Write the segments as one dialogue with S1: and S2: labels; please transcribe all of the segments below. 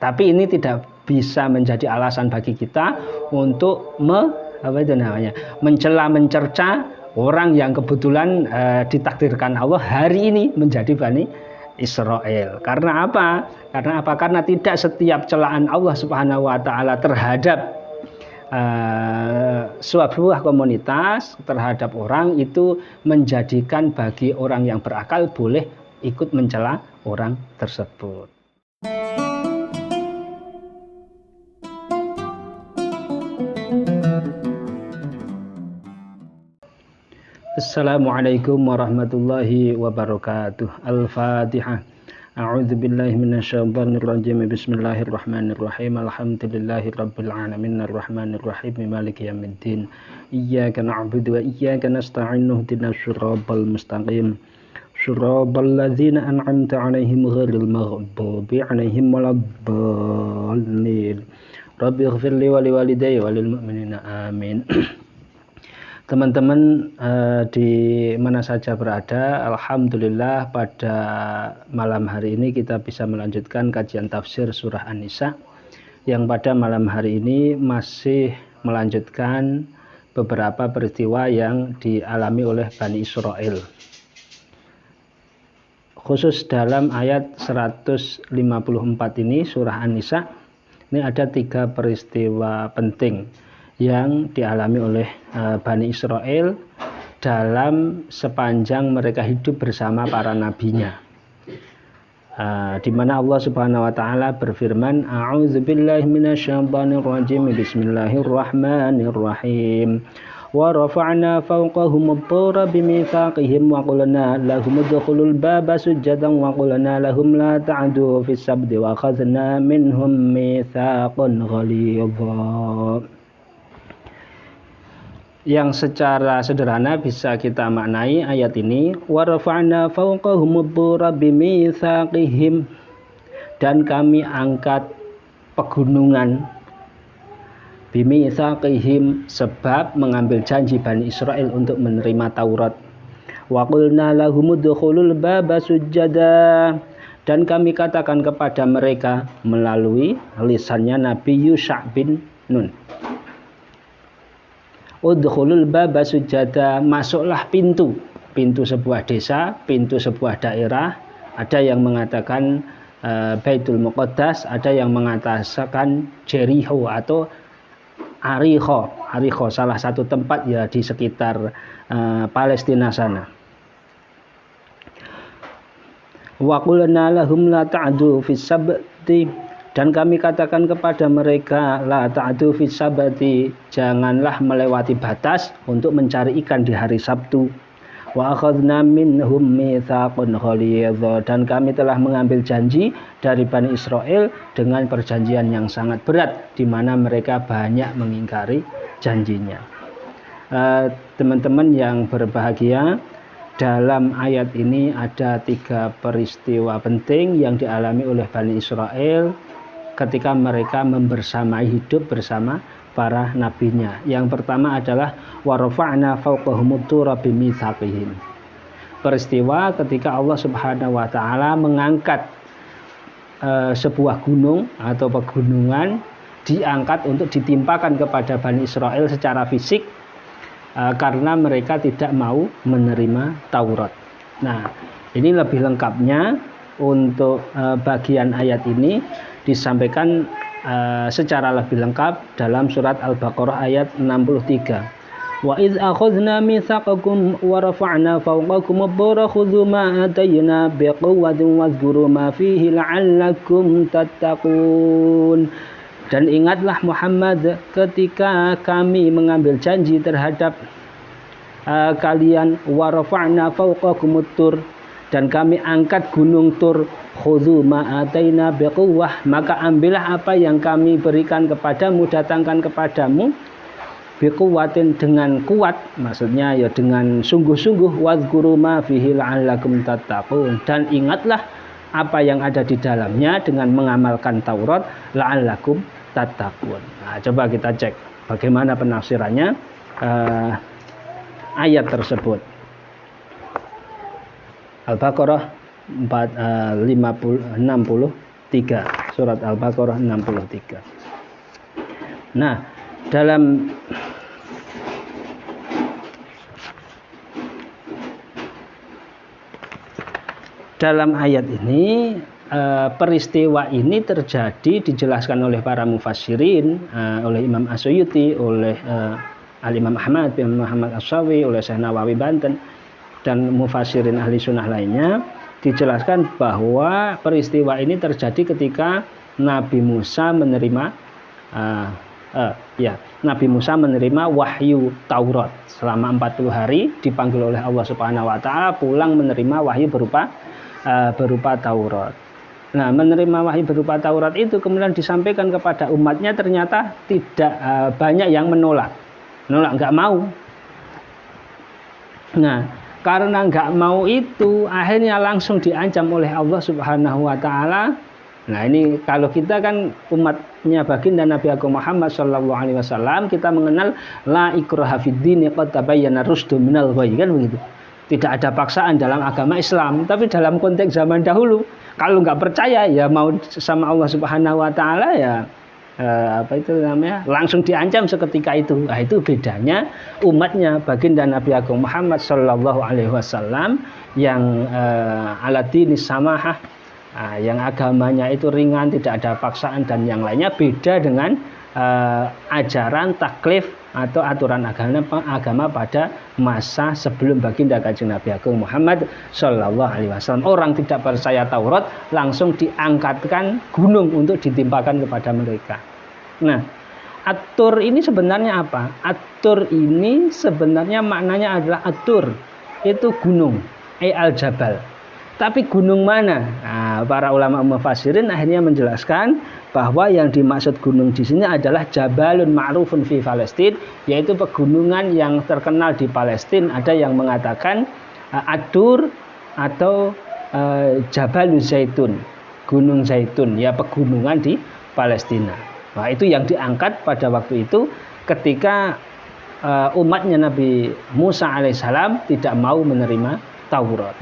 S1: Tapi ini tidak bisa menjadi alasan bagi kita untuk mencela mencerca orang yang kebetulan ditakdirkan Allah hari ini menjadi Bani Israel. Karena apa? Karena tidak setiap celaan Allah Subhanahu wa taala terhadap sebuah komunitas, terhadap orang itu menjadikan bagi orang yang berakal boleh ikut mencela orang tersebut. Assalamualaikum warahmatullahi wabarakatuh. Al-Fatihah. A'udzu billahi minasyaitonir rajim. Bismillahirrahmanirrahim. Alhamdulillahirabbil alamin arrahmanir rahim maliki yaumiddin. Iyyaka na'budu wa iyyaka nasta'in ihdinas siratal mustaqim. Shiratal ladzina an'amta 'alaihim ghairil maghdubi 'alaihim waladdallin. Rabbighfirli wa liwalidayya wa lil mu'minina amin. Teman-teman di mana saja berada, alhamdulillah pada malam hari ini kita bisa melanjutkan kajian tafsir surah An-Nisa yang pada malam hari ini masih melanjutkan beberapa peristiwa yang dialami oleh Bani Israel. Khusus dalam ayat 154 ini surah An-Nisa, ini ada 3 peristiwa penting yang dialami oleh Bani Israel dalam sepanjang mereka hidup bersama para nabinya. Di mana Allah Subhanahu wa taala berfirman, A'udzubillahi minasyaitonir rajim. Bismillahirrahmanirrahim. Wa rafa'na fawqahum at-tura bimitsaqihim wa qulna lahum udkhulul baba sujadan wa qulna lahum la ta'du fis sabti wa akhadna minhum mitsaqan ghalidha. Yang secara sederhana bisa kita maknai ayat ini, wa rafa'na fawqahum at-tura bimitsaqihim, dan kami angkat pegunungan bimitsaqihim, sebab mengambil janji Bani Israel untuk menerima Taurat. Wa qulna lahum udkhulul baba sujada, dan kami katakan kepada mereka melalui lisannya Nabi Yusha bin Nun, udkhulul baba sujada, masuklah pintu sebuah desa, pintu sebuah daerah. Ada yang mengatakan Baitul Muqaddas, ada yang mengatakan Jericho atau Ariho, salah satu tempat ya di sekitar Palestina sana. Wa qulna lahum la ta'du fis sabti, dan kami katakan kepada mereka la ta'du fis sabti, janganlah melewati batas untuk mencari ikan di hari Sabtu. Wa akhadna minhum mitsaqan ghalidha, dan kami telah mengambil janji dari Bani Israel dengan perjanjian yang sangat berat, di mana mereka banyak mengingkari janjinya. Teman-teman yang berbahagia, dalam ayat ini ada 3 peristiwa penting yang dialami oleh Bani Israel ketika mereka hidup bersama para nabinya. Yang pertama adalah wa rafa'na fawqahum at-tura bimitsaqihim. Peristiwa ketika Allah Subhanahu wa taala mengangkat sebuah gunung atau pegunungan, diangkat untuk ditimpakan kepada Bani Israel secara fisik karena mereka tidak mau menerima Taurat. Nah, ini lebih lengkapnya untuk bagian ayat ini disampaikan secara lebih lengkap dalam surat Al-Baqarah ayat 63. Wa idz akhadna mitsaqakum wa rafa'na fawqakum ad-dura khudhu ma atayna biquwwatin wadhkuru ma fihi la'allakum tattaqun. Dan ingatlah Muhammad ketika kami mengambil janji terhadap kalian, wa rafa'na fawqakum ad-dur, dan kami angkat gunung Tur, khudhu ma ataina biquwwah, maka ambillah apa yang kami berikan kepadamu, datangkan kepadamu, biquwwatin, dengan kuat, maksudnya ya dengan sungguh-sungguh, wadhkuru ma fihi la'allakum tattaqun, dan ingatlah apa yang ada di dalamnya dengan mengamalkan Taurat, la'allakum tattaqun. Nah, coba kita cek bagaimana penafsirannya ayat tersebut. Al-Baqarah 63, surat Al-Baqarah 63. Nah, dalam ayat ini peristiwa ini terjadi dijelaskan oleh para mufassirin, oleh Imam As-Suyuti, oleh Al-Imam Ahmad bin Muhammad As-Sawi, oleh Syekh Nawawi Banten dan mufassirin ahli sunnah lainnya, dijelaskan bahwa peristiwa ini terjadi ketika Nabi Musa menerima Nabi Musa menerima wahyu Taurat selama 40 hari, dipanggil oleh Allah Subhanahu wa taala pulang menerima wahyu berupa Taurat. Nah, menerima wahyu berupa Taurat itu kemudian disampaikan kepada umatnya, ternyata tidak banyak yang menolak, nggak mau. Nah, karena nggak mau itu akhirnya langsung diancam oleh Allah Subhanahu wa taala. Nah, ini kalau kita kan umatnya baginda Nabi Agung Muhammad sallallahu alaihi wasallam, kita mengenal la ikraha fid din qad tabayyana rusdu minal ghayy, kan begitu. Tidak ada paksaan dalam agama Islam. Tapi dalam konteks zaman dahulu, kalau nggak percaya ya mau sama Allah Subhanahu wa taala ya langsung diancam seketika itu. Nah, itu bedanya umatnya baginda Nabi Agung Muhammad sallallahu alaihi wasallam yang aladinis samahah, yang agamanya itu ringan, tidak ada paksaan dan yang lainnya, beda dengan ajaran taklif atau aturan agama pada masa sebelum baginda Kanjeng Nabi Agung Muhammad sallallahu alaihi wasallam. Orang tidak percaya Taurat langsung diangkatkan gunung untuk ditimpakan kepada mereka. Nah, atur ini sebenarnya apa? Atur ini sebenarnya maknanya adalah atur itu gunung, al-jabal. Tapi gunung mana? Nah, para ulama mufassirin akhirnya menjelaskan bahwa yang dimaksud gunung di sini adalah Jabalun Ma'rufun fi Palestin, yaitu pegunungan yang terkenal di Palestina. Ada yang mengatakan Ad-Dur atau Jabaluz Zaitun, Gunung Zaitun, ya pegunungan di Palestina. Nah, itu yang diangkat pada waktu itu ketika umatnya Nabi Musa alaihissalam tidak mau menerima Taurat.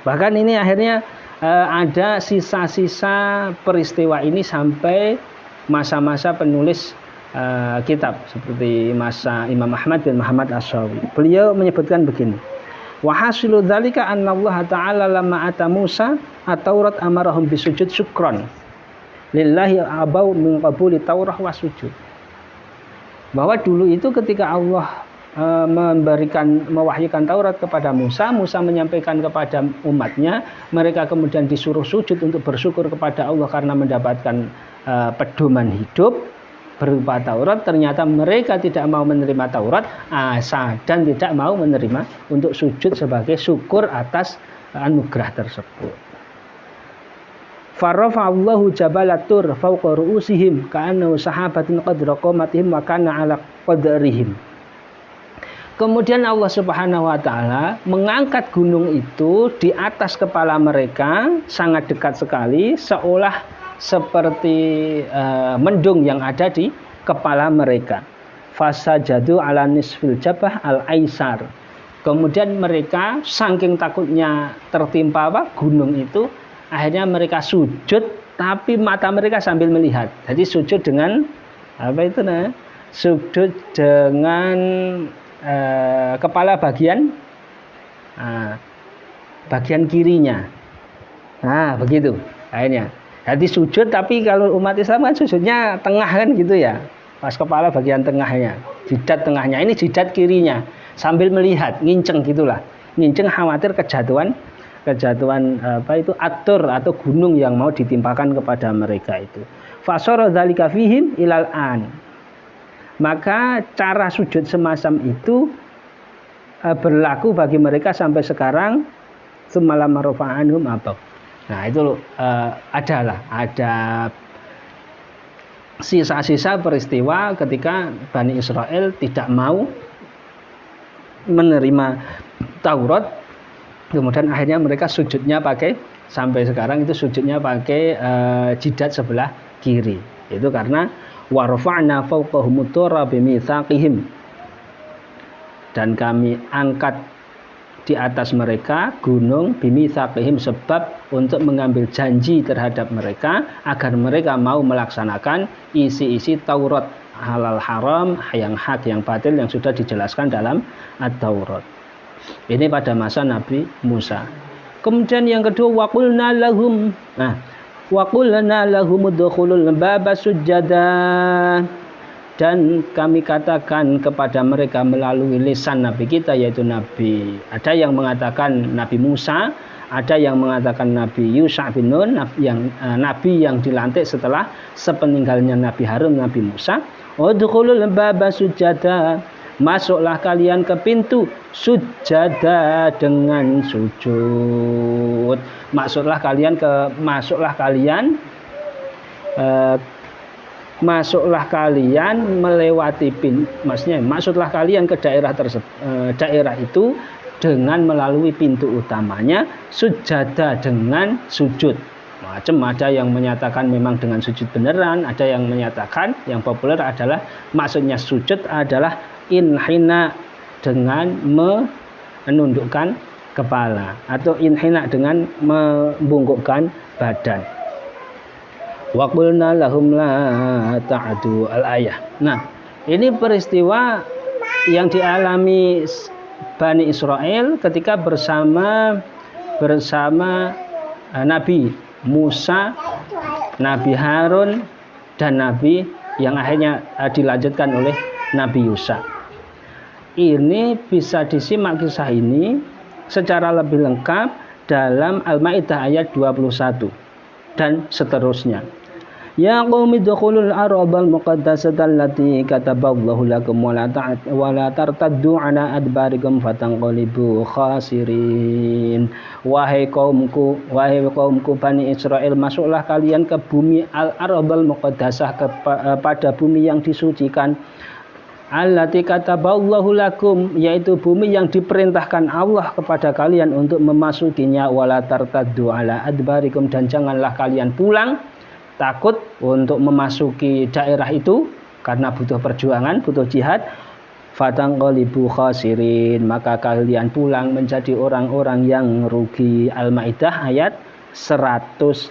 S1: Bahkan ini akhirnya ada sisa-sisa peristiwa ini sampai masa-masa penulis kitab seperti masa Imam Ahmad bin Muhammad As-Sawi. Beliau menyebutkan begini: wa hasilu dzalika anna Allah Ta'ala lamma ata Musa at-Taurat amarahum bisujud syukran lillahi abau min qabuli taurah wa sujud. Bahwa dulu itu ketika Allah mewahyukan Taurat kepada Musa, Musa menyampaikan kepada umatnya, mereka kemudian disuruh sujud untuk bersyukur kepada Allah karena mendapatkan pedoman hidup berupa Taurat. Ternyata mereka tidak mau menerima Taurat dan tidak mau menerima untuk sujud sebagai syukur atas anugerah tersebut. Farafa'allahu jabalatur fawqa ru'usihim ka'annahu sahabatun qadra qamatihim wa kana 'ala qadarihim. Kemudian Allah Subhanahu wa taala mengangkat gunung itu di atas kepala mereka, sangat dekat sekali, seolah seperti mendung yang ada di kepala mereka. Fasajadu 'ala nisfil jabah al-aisar. Kemudian mereka saking takutnya tertimpa gunung itu, akhirnya mereka sujud, tapi mata mereka sambil melihat. Jadi sujud dengan sujud dengan kepala bagian kirinya. Nah, begitu akhirnya. Jadi sujud, tapi kalau umat Islam kan sujudnya tengah kan gitu ya. Pas kepala bagian tengahnya, jidat tengahnya, ini jidat kirinya sambil melihat, nginceng gitulah. Nginceng khawatir kejatuhan atur atau gunung yang mau ditimpakan kepada mereka itu. Fasara dzalika fihim ilal an. Maka cara sujud semacam itu berlaku bagi mereka sampai sekarang. Semalam marfa'anhum abab. Nah, itu ada sisa-sisa peristiwa ketika Bani Israel tidak mau menerima Taurat. Kemudian akhirnya mereka sujudnya sampai sekarang itu sujudnya pakai jidat sebelah kiri. Itu karena warfa'na fawqahum turra bimitsaqihim, dan kami angkat di atas mereka gunung bimitsaqihim, sebab untuk mengambil janji terhadap mereka agar mereka mau melaksanakan isi-isi Taurat halal haram, yang hak yang batil yang sudah dijelaskan dalam At-Taurat. Ini pada masa Nabi Musa. Kemudian yang kedua, waqulna lahum, waqulna lahum udkhulul baba sujada, dan kami katakan kepada mereka melalui lisan Nabi kita, yaitu Nabi, ada yang mengatakan Nabi Musa, ada yang mengatakan Nabi Yusha bin Nun, Nabi yang dilantik setelah sepeninggalnya Nabi Harun, Nabi Musa. Udkhulul baba sujada, masuklah kalian ke pintu sujada, dengan sujud. Masuklah kalian melewati pintu, maksudnya masuklah kalian ke daerah itu dengan melalui pintu utamanya sujada, dengan sujud. Macam ada yang menyatakan memang dengan sujud beneran, ada yang menyatakan yang populer adalah maksudnya sujud adalah inhina, dengan menundukkan kepala, atau inhina dengan membungkukkan badan. Wa qulna lahum la ta'du al-ayah. Nah, ini peristiwa yang dialami Bani Israel ketika bersama Nabi Musa, Nabi Harun, dan Nabi yang akhirnya dilanjutkan oleh Nabi Yusha. Ini bisa disimak kisah ini secara lebih lengkap dalam Al-Maidah ayat 21 dan seterusnya. Ya qaumi dukhulul ardhal muqaddasata allati kataballahu lakum wa la tartaddu ala adbarikum fatanqalibu khasirin. Wahai kaumku Bani Israel, masuklah kalian ke bumi al-ardhal muqaddasah, pada bumi yang disucikan, allati kataballahu lakum, yaitu bumi yang diperintahkan Allah kepada kalian untuk memasukinya. Wa la tartaddu ala adbarikum, dan janganlah kalian pulang takut untuk memasuki daerah itu karena butuh perjuangan, butuh jihad. Fatanqalibu khasirin, maka kalian pulang menjadi orang-orang yang rugi. Al-Maidah ayat 101.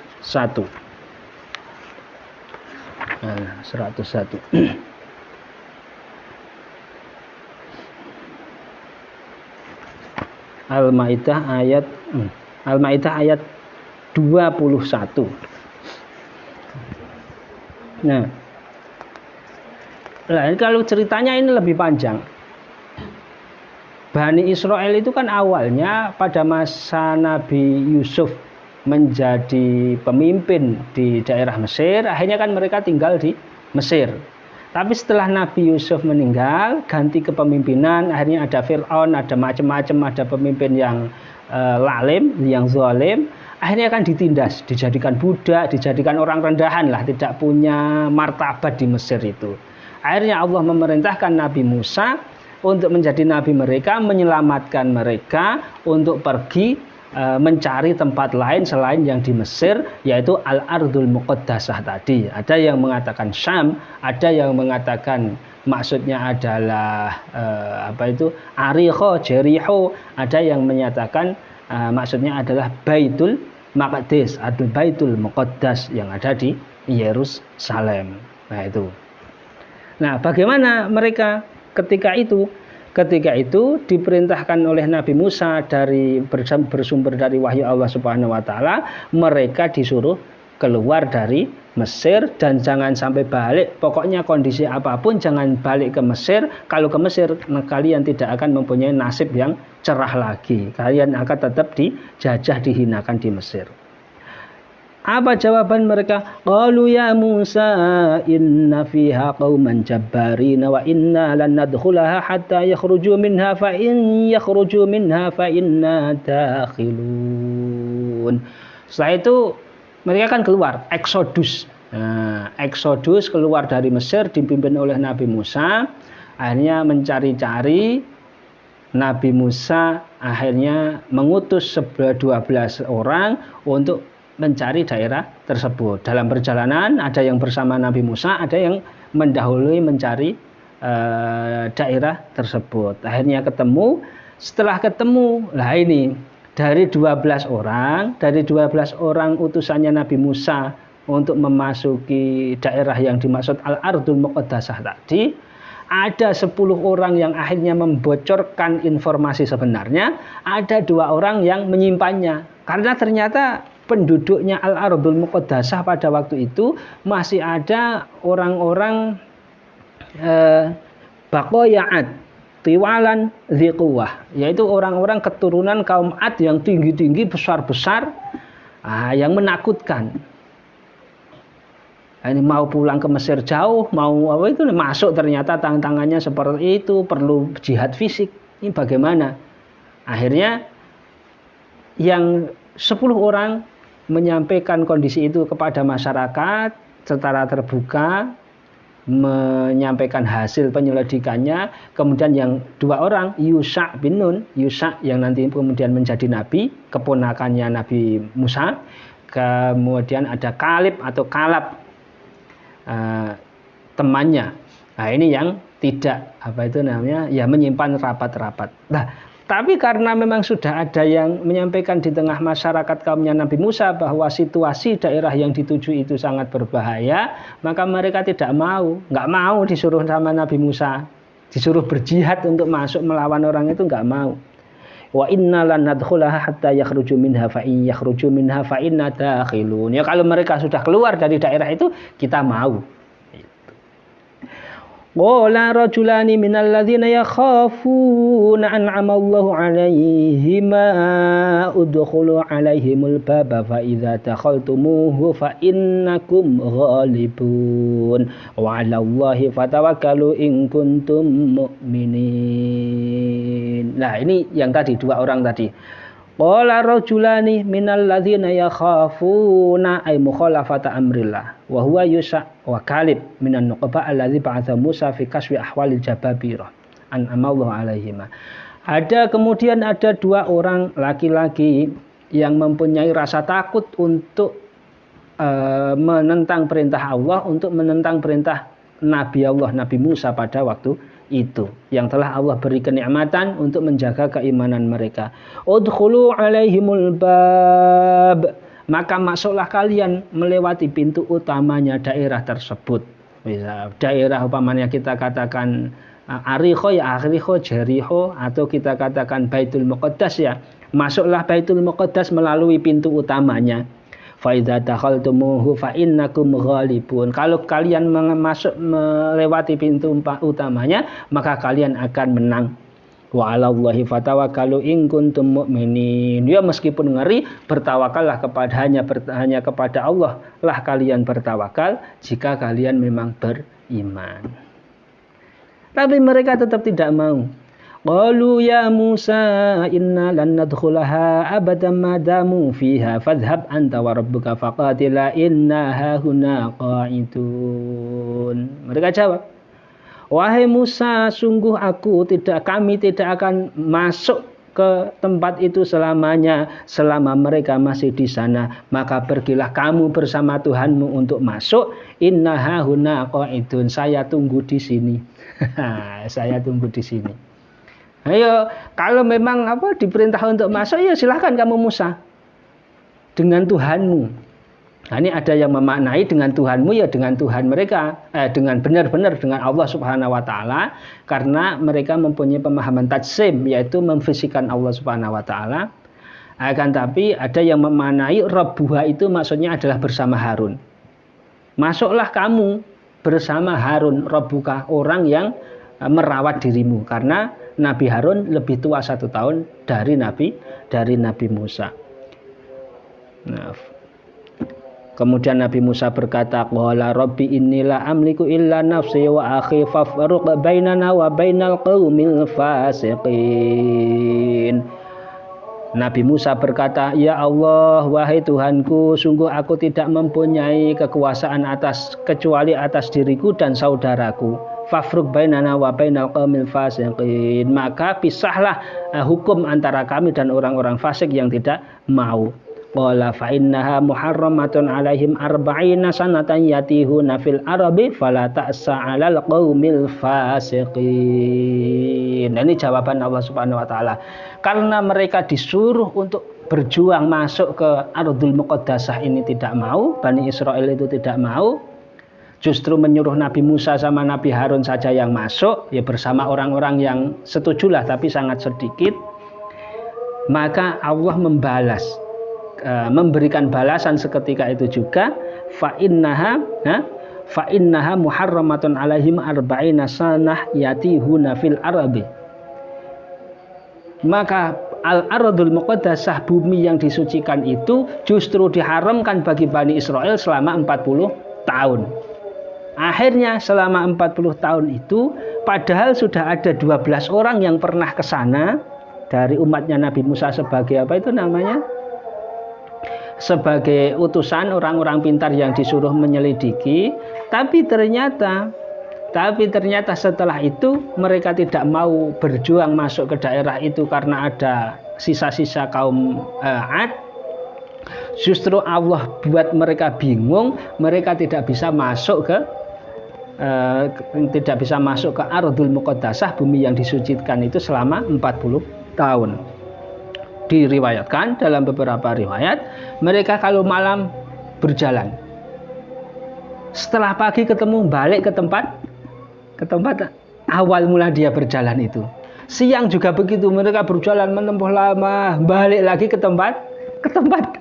S1: 101. Al-Maidah ayat 21. Nah, kalau ceritanya ini lebih panjang. Bani Israel itu kan awalnya pada masa Nabi Yusuf menjadi pemimpin di daerah Mesir, akhirnya kan mereka tinggal di Mesir. Tapi setelah Nabi Yusuf meninggal, ganti kepemimpinan, akhirnya ada Fir'aun, ada macam-macam, ada pemimpin yang lalim, yang zalim. Akhirnya kan ditindas, dijadikan budak, dijadikan orang rendahan lah, tidak punya martabat di Mesir itu. Akhirnya Allah memerintahkan Nabi Musa untuk menjadi nabi mereka, menyelamatkan mereka untuk pergi mencari tempat lain selain yang di Mesir, yaitu Al-Ardul Muqaddasah tadi. Ada yang mengatakan Syam, ada yang mengatakan maksudnya adalah Ariho, Jericho, ada yang menyatakan maksudnya adalah Baitul Maqdis atau Baitul Muqaddas yang ada di Yerusalem. Nah itu. Nah, bagaimana mereka ketika itu? Ketika itu diperintahkan oleh Nabi Musa bersumber dari wahyu Allah Subhanahu wa taala, mereka disuruh keluar dari Mesir dan jangan sampai balik. Pokoknya kondisi apapun jangan balik ke Mesir. Kalau ke Mesir kalian tidak akan mempunyai nasib yang cerah lagi. Kalian akan tetap dijajah, dihinakan di Mesir. Apa jawaban mereka? Qalu ya Musa inna fiha qauman jabbarin wa inna lan nadkhulaha hatta yakhruju minha fa in yakhruju minha fa inna dakhilun. Setelah itu mereka kan keluar, Exodus. Exodus keluar dari Mesir dipimpin oleh Nabi Musa. Akhirnya mencari-cari, Nabi Musa akhirnya mengutus 12 orang untuk mencari daerah tersebut. Dalam perjalanan ada yang bersama Nabi Musa, ada yang mendahului mencari daerah tersebut. Akhirnya ketemu Setelah ketemu, lah ini dari 12 orang utusannya Nabi Musa untuk memasuki daerah yang dimaksud Al-Ardul Muqaddasah tadi, ada 10 orang yang akhirnya membocorkan informasi sebenarnya, ada 2 orang yang menyimpannya. Karena ternyata penduduknya Al-Ardul Muqaddasah pada waktu itu masih ada orang-orang Baqoya'at Tiwalan Dziquwah, yaitu orang-orang keturunan kaum Ad yang tinggi-tinggi, besar-besar, yang menakutkan. Ini mau pulang ke Mesir jauh, mau apa itu masuk ternyata tantangannya seperti itu, perlu jihad fisik. Ini bagaimana? Akhirnya yang 10 orang menyampaikan kondisi itu kepada masyarakat secara terbuka, menyampaikan hasil penyelidikannya. Kemudian yang 2 orang, Yusha bin Nun, Yusha yang nanti kemudian menjadi nabi, keponakannya Nabi Musa. Kemudian ada Kalib atau Kalab, temannya. Nah, ini yang tidak ya menyimpan rapat-rapat. Nah, tapi karena memang sudah ada yang menyampaikan di tengah masyarakat kaumnya Nabi Musa bahwa situasi daerah yang dituju itu sangat berbahaya, maka mereka nggak mau disuruh sama Nabi Musa, disuruh berjihad untuk masuk melawan orang itu, nggak mau. Wa inna lan nadkhulaha hatta yakhruju minha fa in yakhruju minha fa inna dakhilun. Ya kalau mereka sudah keluar dari daerah itu, kita mau. Qala rajulani minal ladzina yakhafuna an'ama Allahu 'alaihima udkhulu 'alaihimul baba fa idza dakhaltumuhu fa innakum ghalibun wa 'alallahi fatawakkalu in kuntum mu'minin. Nah, ini yang tadi 2 orang tadi. Qala rajulani minal ladzina yakhafuna ay mukhalafata amrillah wa huwa Yusha wa Kalib minan nuqaba alladzi ba'atha Musa fi kaswi ahwalil jababirah an amallahu alaihima. Kemudian ada 2 orang laki-laki yang mempunyai rasa takut untuk menentang perintah Allah, untuk menentang perintah Nabi Allah Nabi Musa pada waktu itu, yang telah Allah beri kenikmatan untuk menjaga keimanan mereka. Udkhulu alaihimul bab, maka masuklah kalian melewati pintu utamanya daerah tersebut. Bisa daerah umpamanya kita katakan Ariho ya Ariho, Jeriho, atau kita katakan Baitul Muqaddas ya. Masuklah Baitul Muqaddas melalui pintu utamanya. Fa idza dakhaltumuhu fa innakum ghalibun. Kalau kalian masuk melewati pintu utamanya, maka kalian akan menang. Wa 'alallahi fatawakkalu in kuntum mu'minin. Ya meskipun ngeri, bertawakallah hanya kepada Allah lah kalian bertawakal jika kalian memang beriman. Tapi mereka tetap tidak mau. Qalu ya Musa inna lan nadkhulaha abadan ma damu fiha fadhhab anta wa rabbuka faqatila inna hahuna qa'idun. Mereka jawab, wahai Musa, sungguh kami tidak akan masuk ke tempat itu selamanya selama mereka masih di sana. Maka pergilah kamu bersama Tuhanmu untuk masuk. Inna hahuna qa'idun. Saya tunggu di sini. Saya tunggu di sini. Ayo, kalau memang diperintah untuk masuk, ya silahkan kamu Musa dengan Tuhanmu. Nah, ini ada yang memaknai dengan Tuhanmu ya dengan Tuhan mereka, dengan benar-benar dengan Allah Subhanahu wa taala, karena mereka mempunyai pemahaman tajsim, yaitu memfisikan Allah Subhanahu wa taala. Akan tapi ada yang memaknai Rabbuha itu maksudnya adalah bersama Harun. Masuklah kamu bersama Harun, Rabbuka, orang yang merawat dirimu, karena Nabi Harun lebih tua 1 tahun dari Nabi Musa. Nah, kemudian Nabi Musa berkata, qala rabbi innila amliku illa nafsi wa akhi fafruq bainana wa bainal qaumil fasiqin. Nabi Musa berkata, ya Allah, wahai Tuhanku, sungguh aku tidak mempunyai kekuasaan kecuali atas diriku dan saudaraku. Fafruq bainana wa bainal qaumil fasiqin. Maka pisahlah hukum antara kami dan orang-orang fasik yang tidak mau. Qala fa innaha muharramatun alaihim arba'ina sanatan yatihuna fil arabi fala ta'sa 'alal qaumil fasiqin. Ini jawaban Allah Subhanahu wa taala. Karena mereka disuruh untuk berjuang masuk ke Ardul Muqaddasah ini tidak mau, Bani Israel itu tidak mau. Justru menyuruh Nabi Musa sama Nabi Harun saja yang masuk, ya bersama orang-orang yang setujulah tapi sangat sedikit. Maka Allah membalas, memberikan balasan seketika itu juga, fa innaha muharramatun alaihim arba'ina sanah yatihuna fil arabi. Maka al-ardul muqaddasah, bumi yang disucikan itu justru diharamkan bagi Bani Israel selama 40 tahun. Akhirnya selama 40 tahun itu, padahal sudah ada 12 orang yang pernah ke sana dari umatnya Nabi Musa sebagai apa itu namanya? Sebagai utusan orang-orang pintar yang disuruh menyelidiki, tapi ternyata setelah itu mereka tidak mau berjuang masuk ke daerah itu karena ada sisa-sisa kaum Ad. Justru Allah buat mereka bingung, mereka tidak bisa masuk ke Ardul Muqaddasah, bumi yang disucikan itu selama 40 tahun. Diriwayatkan dalam beberapa riwayat, mereka kalau malam berjalan, setelah pagi ketemu balik ke tempat awal mula dia berjalan itu. Siang juga begitu, mereka berjalan menempuh lama, balik lagi ke tempat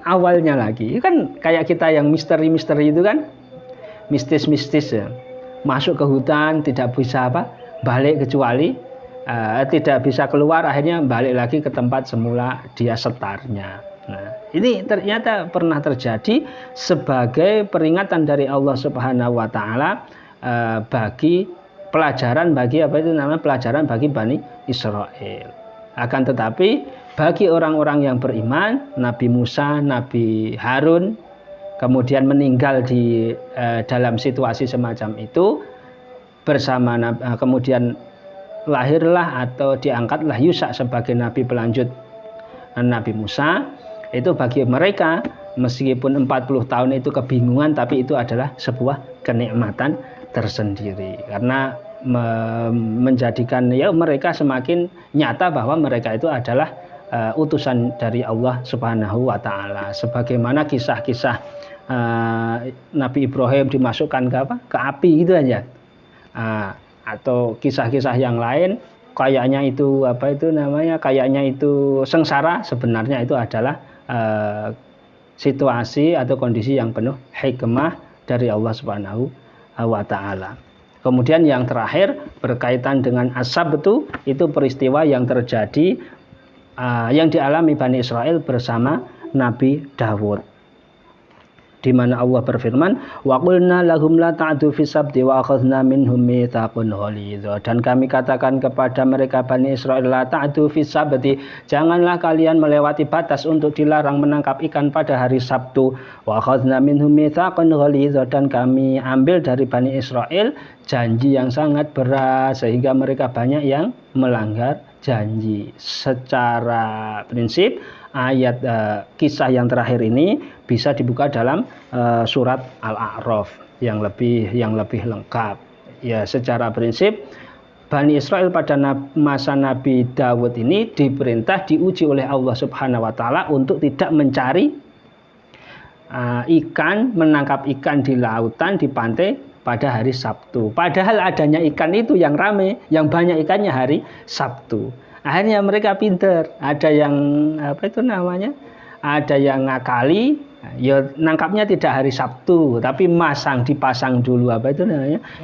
S1: awalnya lagi. Kan kayak kita yang misteri-misteri itu kan, mistis-mistis ya. Masuk ke hutan tidak bisa balik kecuali tidak bisa keluar, akhirnya balik lagi ke tempat semula dia setarnya. Nah, ini ternyata pernah terjadi sebagai peringatan dari Allah Subhanahu wa taala bagi pelajaran bagi Bani Israel. Akan tetapi bagi orang-orang yang beriman, Nabi Musa, Nabi Harun kemudian meninggal di dalam situasi semacam itu bersama kemudian lahirlah atau diangkatlah Yusa sebagai nabi pelanjut Nabi Musa. Itu bagi mereka meskipun 40 tahun itu kebingungan, tapi itu adalah sebuah kenikmatan tersendiri karena menjadikan mereka semakin nyata bahwa mereka itu adalah utusan dari Allah Subhanahu wa taala. Sebagaimana kisah-kisah Nabi Ibrahim dimasukkan ke api gitu aja. Atau kisah-kisah yang lain kayaknya itu sengsara, sebenarnya itu adalah situasi atau kondisi yang penuh hikmah dari Allah Subhanahu wa taala. Kemudian yang terakhir berkaitan dengan asab itu peristiwa yang terjadi yang dialami Bani Israel bersama Nabi Dawud, di mana Allah berfirman, wa qulna lahum la ta'du fi sabti wa akhadna minhum mitsaqan ghalidha. Dan kami katakan kepada mereka Bani Israel, la ta'du fi sabti, janganlah kalian melewati batas untuk dilarang menangkap ikan pada hari Sabtu. Wa akhadna minhum mitsaqan ghalidha, dan kami ambil dari Bani Israel janji yang sangat berat sehingga mereka banyak yang melanggar janji. Secara prinsip ayat kisah yang terakhir ini bisa dibuka dalam surat Al-A'raf yang lebih lengkap. Ya, secara prinsip Bani Israel pada masa Nabi Dawud ini diperintah, diuji oleh Allah Subhanahu wa taala untuk tidak mencari ikan, menangkap ikan di lautan, di pantai pada hari Sabtu. Padahal adanya ikan itu yang rame, yang banyak ikannya hari Sabtu. Akhirnya mereka pinter, ada yang ada yang ngakali, ya nangkapnya tidak hari Sabtu, tapi dipasang dulu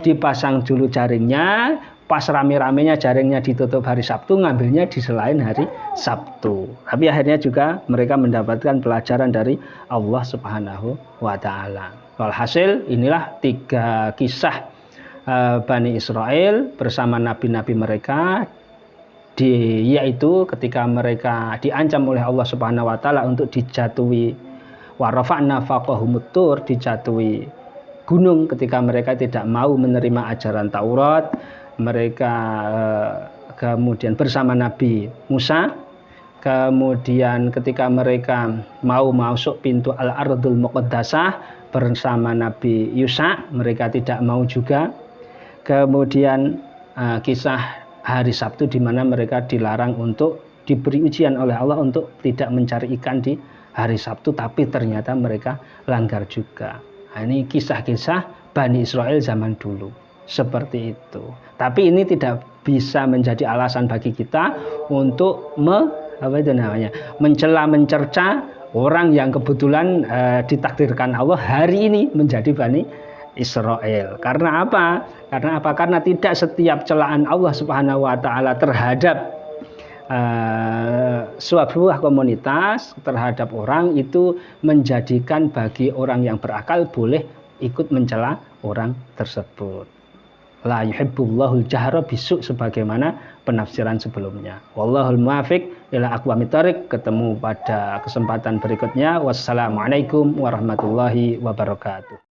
S1: dipasang dulu jaringnya, pas rame-ramenya jaringnya ditutup hari Sabtu, ngambilnya di selain hari Sabtu. Tapi akhirnya juga mereka mendapatkan pelajaran dari Allah Subhanahu wa taala. Walhasil inilah 3 kisah Bani Israel bersama nabi-nabi mereka, yaitu ketika mereka diancam oleh Allah Subhanahu wa taala untuk dijatuhi wa rafa'na faqahumut tur, dijatuhi gunung ketika mereka tidak mau menerima ajaran Taurat. Mereka kemudian bersama Nabi Musa Kemudian ketika mereka mau masuk pintu Al-Ardul Muqaddasah bersama Nabi Yusa, mereka tidak mau juga. Kemudian kisah hari Sabtu di mana mereka dilarang untuk diberi ujian oleh Allah untuk tidak mencari ikan di hari Sabtu, tapi ternyata mereka langgar juga. Nah, ini kisah-kisah Bani Israel zaman dulu seperti itu. Tapi ini tidak bisa menjadi alasan bagi kita untuk mencela mencerca orang yang kebetulan ditakdirkan Allah hari ini menjadi Bani Israel. Karena apa? Karena tidak setiap celaan Allah Subhanahu wa taala terhadap sebuah komunitas, terhadap orang itu menjadikan bagi orang yang berakal boleh ikut mencela orang tersebut. La yuhibbullahul jahra bisu, sebagaimana penafsiran sebelumnya. Wallahul muwaffiq ila aqwamit thoriq. Ketemu pada kesempatan berikutnya. Wassalamualaikum warahmatullahi wabarakatuh.